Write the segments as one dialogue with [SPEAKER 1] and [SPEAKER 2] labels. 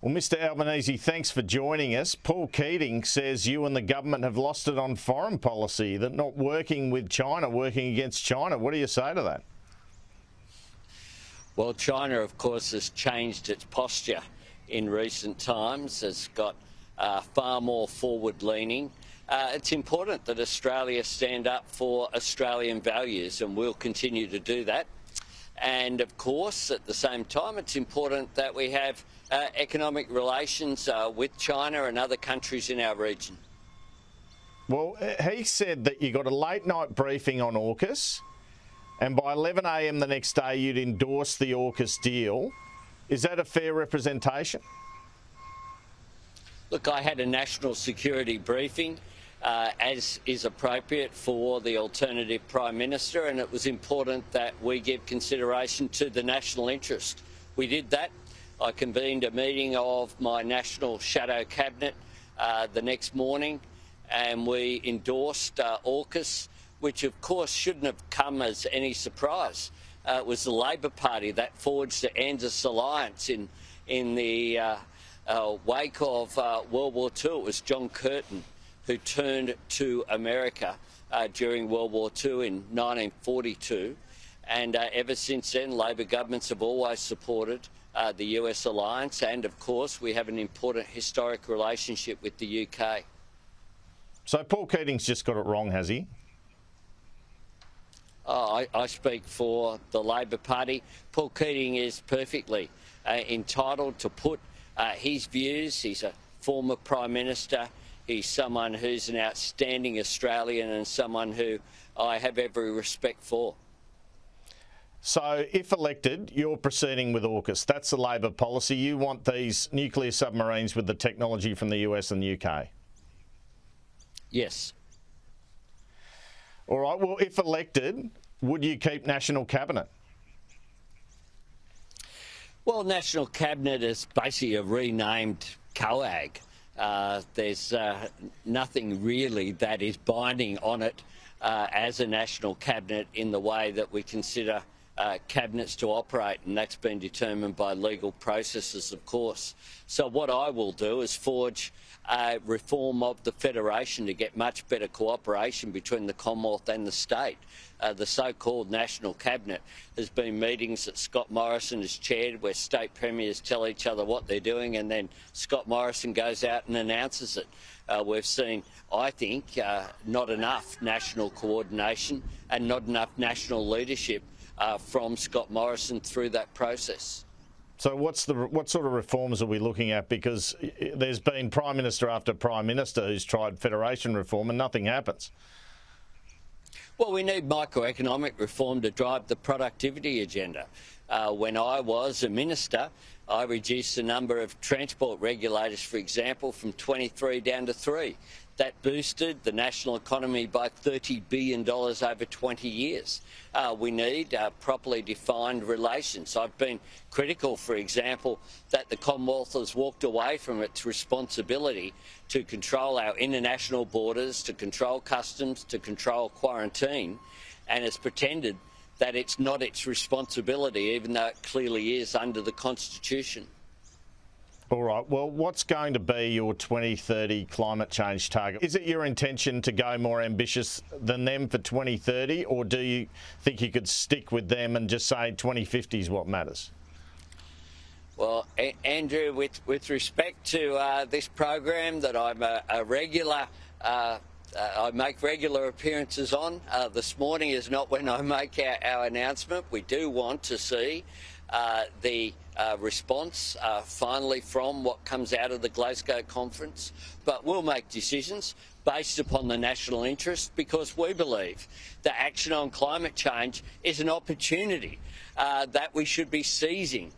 [SPEAKER 1] Well, Mr Albanese, thanks for joining us. Paul Keating says you and the government have lost it on foreign policy, that not working with China, working against China. What do you say to that?
[SPEAKER 2] Well, China, of course, has changed its posture in recent times. It's got far more forward-leaning. It's important that Australia stand up for Australian values, and we'll continue to do that. And, of course, at the same time, it's important that we have economic relations with China and other countries in our region.
[SPEAKER 1] Well, he said that you got a late-night briefing on AUKUS, and by 11 a.m. the next day you'd endorse the AUKUS deal. Is that a fair representation?
[SPEAKER 2] Look, I had a national security briefing, as is appropriate for the alternative Prime Minister, and it was important that we give consideration to the national interest. We did that. I convened a meeting of my National Shadow Cabinet the next morning, and we endorsed AUKUS, which of course shouldn't have come as any surprise. It was the Labor Party that forged the ANZUS alliance in the wake of World War II. It was John Curtin who turned to America during World War II in 1942. And ever since then, Labor governments have always supported the US alliance, and of course we have an important historic relationship with the UK.
[SPEAKER 1] So Paul Keating's just got it wrong, has he?
[SPEAKER 2] I speak for the Labor Party. Paul Keating is perfectly entitled to put his views. He's a former Prime Minister. He's someone who's an outstanding Australian and someone who I have every respect for.
[SPEAKER 1] So if elected, you're proceeding with AUKUS. That's the Labor policy. You want these nuclear submarines with the technology from the US and the UK?
[SPEAKER 2] Yes.
[SPEAKER 1] All right. Well, if elected, would you keep National Cabinet?
[SPEAKER 2] Well, National Cabinet is basically a renamed COAG. There's nothing really that is binding on it as a National Cabinet in the way that we consider cabinets to operate, and that's been determined by legal processes, of course. So what I will do is forge a reform of the Federation to get much better cooperation between the Commonwealth and the state. The so-called National Cabinet. There's been meetings that Scott Morrison has chaired where state premiers tell each other what they're doing, and then Scott Morrison goes out and announces it. We've seen, I think, not enough national coordination and not enough national leadership from Scott Morrison through that process.
[SPEAKER 1] So what sort of reforms are we looking at? Because there's been Prime Minister after Prime Minister who's tried federation reform and nothing happens.
[SPEAKER 2] Well, we need microeconomic reform to drive the productivity agenda. When I was a minister, I reduced the number of transport regulators, for example, from 23 down to 3. That boosted the national economy by $30 billion over 20 years. We need properly defined relations. I've been critical, for example, that the Commonwealth has walked away from its responsibility to control our international borders, to control customs, to control quarantine, and has pretended that it's not its responsibility, even though it clearly is under the Constitution.
[SPEAKER 1] All right. Well, what's going to be your 2030 climate change target? Is it your intention to go more ambitious than them for 2030, or do you think you could stick with them and just say 2050 is what matters?
[SPEAKER 2] Well, Andrew, with respect to this program that I'm a regular, I make regular appearances on. This morning is not when I make our announcement. We do want to see the response finally from what comes out of the Glasgow conference, but we'll make decisions based upon the national interest, because we believe that action on climate change is an opportunity that we should be seizing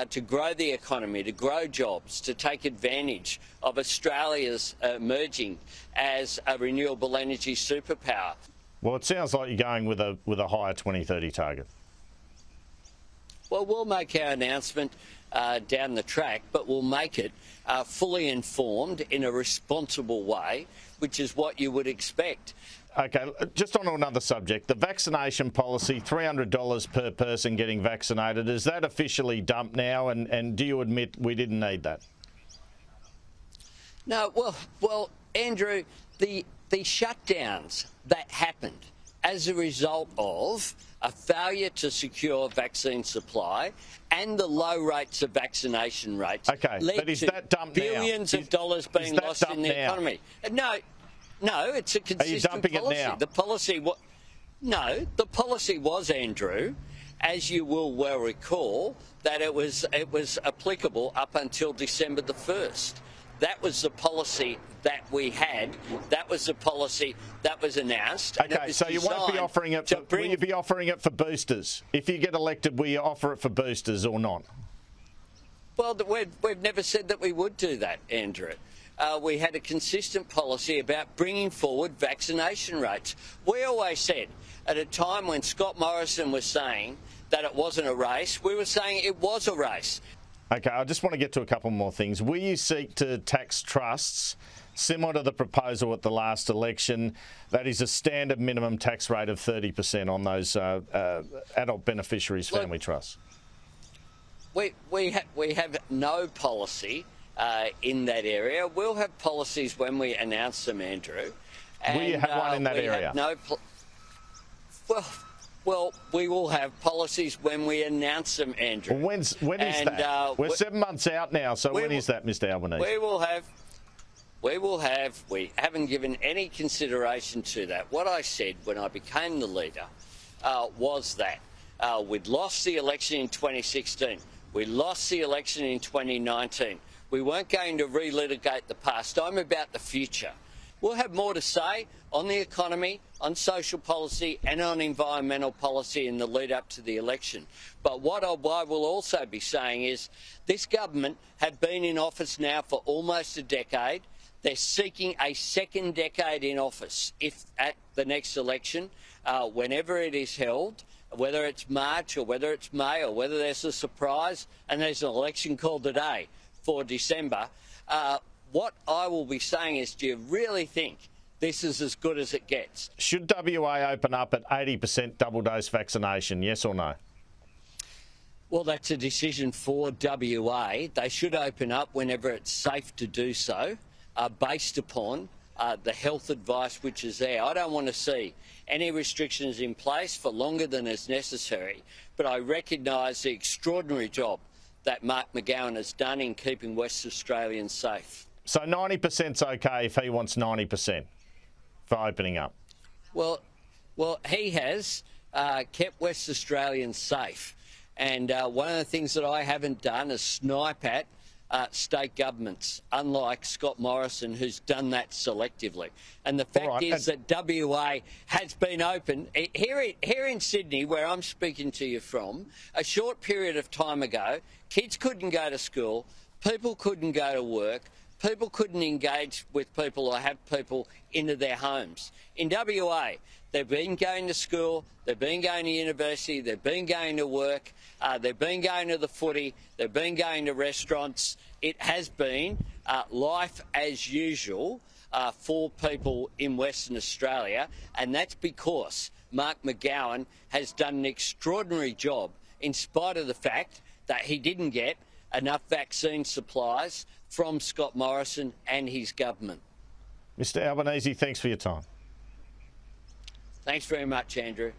[SPEAKER 2] to grow the economy, to grow jobs, to take advantage of Australia's emerging as a renewable energy superpower.
[SPEAKER 1] Well, it sounds like you're going with a higher 2030 target.
[SPEAKER 2] Well, we'll make our announcement down the track, but we'll make it fully informed in a responsible way, which is what you would expect.
[SPEAKER 1] Okay, just on another subject, the vaccination policy, $300 per person getting vaccinated, is that officially dumped now, and do you admit we didn't need that?
[SPEAKER 2] No, well, Andrew, the shutdowns that happened as a result of a failure to secure vaccine supply and the low rates of vaccination rates led to billions of dollars being lost in the economy. No, it's a consistent policy.
[SPEAKER 1] Are you dumping it now?
[SPEAKER 2] The policy was, Andrew, as you will well recall, that it was applicable up until December the 1st. That was the policy that we had. That was the policy that was announced.
[SPEAKER 1] Okay, so you won't be offering it. Will you be offering it for boosters? If you get elected, will you offer it for boosters or not?
[SPEAKER 2] Well, we've never said that we would do that, Andrew. We had a consistent policy about bringing forward vaccination rates. We always said, at a time when Scott Morrison was saying that it wasn't a race, we were saying it was a race.
[SPEAKER 1] Okay, I just want to get to a couple more things. Will you seek to tax trusts similar to the proposal at the last election? That is a standard minimum tax rate of 30% on those adult beneficiaries family trusts.
[SPEAKER 2] We have no policy in that area. We'll have policies when we announce them, Andrew.
[SPEAKER 1] Will you have one in that area?
[SPEAKER 2] Well, we will have policies when we announce them, Andrew.
[SPEAKER 1] Well, when is that? We're 7 months out now, so when is that, Mr Albanese?
[SPEAKER 2] We haven't given any consideration to that. What I said when I became the leader was that we'd lost the election in 2016. We lost the election in 2019. We weren't going to relitigate the past. I'm about the future. We'll have more to say on the economy, on social policy and on environmental policy in the lead up to the election. But what I will also be saying is this government have been in office now for almost a decade. They're seeking a second decade in office if at the next election, whenever it is held, whether it's March or whether it's May or whether there's a surprise and there's an election called today for December, what I will be saying is, do you really think this is as good as it gets?
[SPEAKER 1] Should WA open up at 80% double dose vaccination, yes or no?
[SPEAKER 2] Well, that's a decision for WA. They should open up whenever it's safe to do so, based upon the health advice which is there. I don't want to see any restrictions in place for longer than is necessary, but I recognise the extraordinary job that Mark McGowan has done in keeping West Australians safe.
[SPEAKER 1] So 90%'s okay if he wants 90% for opening up?
[SPEAKER 2] Well, he has kept West Australians safe. And one of the things that I haven't done is snipe at state governments, unlike Scott Morrison, who's done that selectively. And the fact is that WA has been open. Here in Sydney, where I'm speaking to you from, a short period of time ago, kids couldn't go to school, people couldn't go to work, people couldn't engage with people or have people into their homes. In WA, they've been going to school, they've been going to university, they've been going to work, they've been going to the footy, they've been going to restaurants. It has been life as usual for people in Western Australia, and that's because Mark McGowan has done an extraordinary job in spite of the fact that he didn't get enough vaccine supplies from Scott Morrison and his government.
[SPEAKER 1] Mr Albanese, thanks for your time.
[SPEAKER 2] Thanks very much, Andrew.